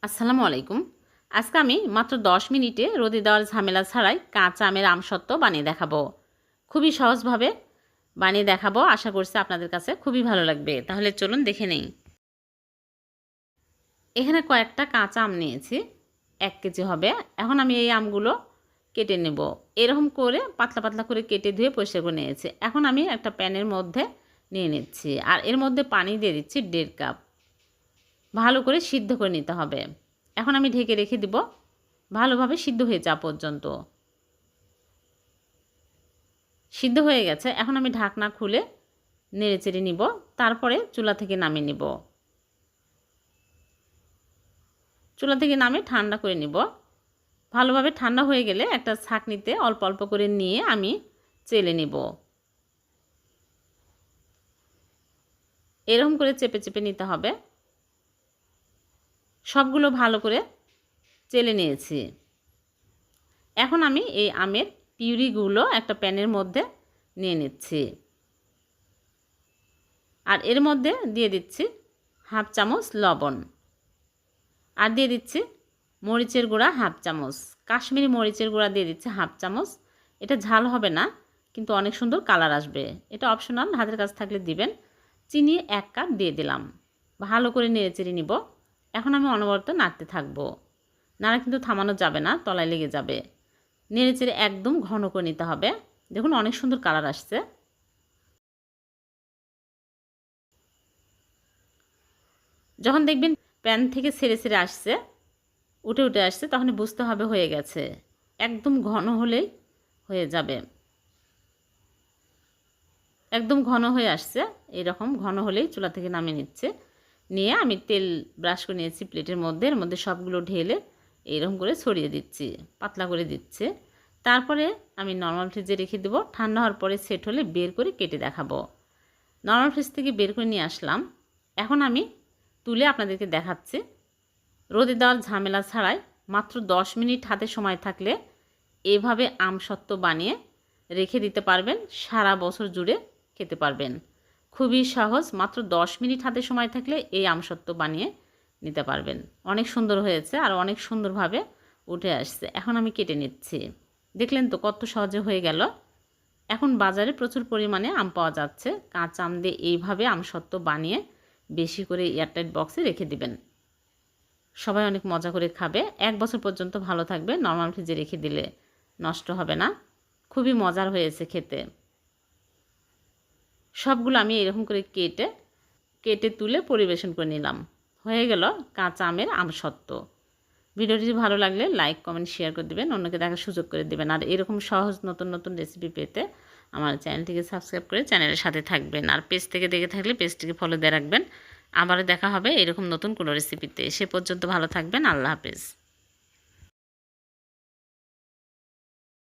আসসালামু আলাইকুম। আজকে আমি মাত্র 10 মিনিটে রোদে দেওয়ার ঝামেলা ছাড়াই কাঁচা আমের আমসত্ত্ব বানিয়ে দেখাবো। খুবই সহজভাবে বানিয়ে দেখাবো। আশা করছি আপনাদের কাছে খুবই ভালো লাগবে। তাহলে চলুন দেখে নেই। এখানে কয়েকটা কাঁচা আম নিয়েছি, 1 কেজি হবে। এখন আমি এই আমগুলো কেটে নেব। এরকম করে পাতলা পাতলা করে কেটে ধুয়ে পরিষ্কার করে নিয়েছি। এখন আমি একটা প্যানের মধ্যে নিয়ে নিচ্ছি, আর এর মধ্যে পানি দিয়ে দিচ্ছি 1.5 কাপ। ভালো করে সিদ্ধ করে নিতে হবে। এখন আমি ঢেকে রেখে দিব ভালোভাবে সিদ্ধ হয়ে যাওয়া পর্যন্ত। সিদ্ধ হয়ে গেছে। এখন আমি ঢাকনা খুলে নেড়েচেড়ে নিব, তারপরে চুলা থেকে নামিয়ে নিব। চুলা থেকে নামিয়ে ঠান্ডা করে নিব। ভালোভাবে ঠান্ডা হয়ে গেলে একটা ছাঁকনিতে অল্প অল্প করে নিয়ে আমি চেলে নিব। এরকম করে চেপে চেপে নিতে হবে। সবগুলো ভালো করে চেলে নিয়েছি। এখন আমি এই আমের পিউরিগুলো একটা প্যানের মধ্যে নিয়ে নিচ্ছি, আর এর মধ্যে দিয়ে দিচ্ছি 1/2 চামচ লবণ, আর দিয়ে দিচ্ছি মরিচের গুঁড়া 1/2 চামচ, কাশ্মীরি মরিচের গুঁড়া দিয়ে দিচ্ছি 1/2 চামচ। এটা ঝাল হবে না, কিন্তু অনেক সুন্দর কালার আসবে। এটা অপশনাল, হাতের কাছে থাকলে দিবেন। চিনি 1 কাপ দিয়ে দিলাম। ভালো করে নেড়েচেড়ে নিব। এখন আমি অনবরত নাড়তে থাকবো। নাড়া কিন্তু থামানো যাবে না, তলায় লেগে যাবে। নেড়েচেড়ে একদম ঘন করে নিতে হবে। দেখুন অনেক সুন্দর কালার আসছে। যখন দেখবেন প্যান থেকে ছেড়ে ছেড়ে আসছে, উঠে উঠে আসছে, তখন বুঝতে হবে হয়ে গেছে। একদম ঘন হলেই হয়ে যাবে। একদম ঘন হয়ে আসছে। এরকম ঘন হলেই চুলা থেকে নামিয়ে নিচ্ছে। নিয়ে আমি তেল ব্রাশ করে নিয়েছি প্লেটের মধ্যে। এর মধ্যে সবগুলো ঢেলে এরকম করে ছড়িয়ে দিচ্ছি, পাতলা করে দিচ্ছে। তারপরে আমি নর্মাল ফ্রিজে রেখে দেবো। ঠান্ডা হওয়ার পরে সেট হলে বের করে কেটে দেখাবো। নর্মাল ফ্রিজ থেকে বের করে নিয়ে আসলাম। এখন আমি তুলে আপনাদেরকে দেখাচ্ছি। রোদে দেওয়ার ঝামেলা ছাড়াই মাত্র 10 মিনিট হাতে সময় থাকলে এভাবে আমসত্ত্ব বানিয়ে রেখে দিতে পারবেন। সারা বছর জুড়ে খেতে পারবেন। খুবই সহজ, মাত্র 10 মিনিট হাতে সময় থাকলে এই আমসত্ত্ব বানিয়ে নিতে পারবেন। অনেক সুন্দর হয়েছে, আর অনেক সুন্দরভাবে উঠে আসছে। এখন আমি কেটে নিচ্ছি। দেখলেন তো কত সহজে হয়ে গেল। এখন বাজারে প্রচুর পরিমাণে আম পাওয়া যাচ্ছে। কাঁচা আম দিয়ে এইভাবে আমসত্ত্ব বানিয়ে বেশি করে এয়ারটাইট বক্সে রেখে দিবেন। সবাই অনেক মজা করে খাবে। 1 বছর পর্যন্ত ভালো থাকবে। নর্মাল ফ্রিজে রেখে দিলে নষ্ট হবে না। খুবই মজার হয়েছে খেতে। সবগুলো আমি এরকম করে কেটে কেটে তুলে পরিবেশন করে নিলাম। হয়ে গেল কাঁচা আমের আমসত্ত্ব। ভিডিওটি ভালো লাগলে লাইক, কমেন্ট, শেয়ার করে দেবেন, অন্যকে দেখার সুযোগ করে দেবেন। আর এরকম সহজ নতুন নতুন রেসিপি পেতে আমার চ্যানেলটিকে সাবস্ক্রাইব করে চ্যানেলের সাথে থাকবেন। আর পেজ থেকে দেখে থাকলে পেজটিকে ফলো দিয়ে রাখবেন। আবারও দেখা হবে এরকম নতুন কোনো রেসিপিতে। সে পর্যন্ত ভালো থাকবেন। আল্লাহ হাফেজ।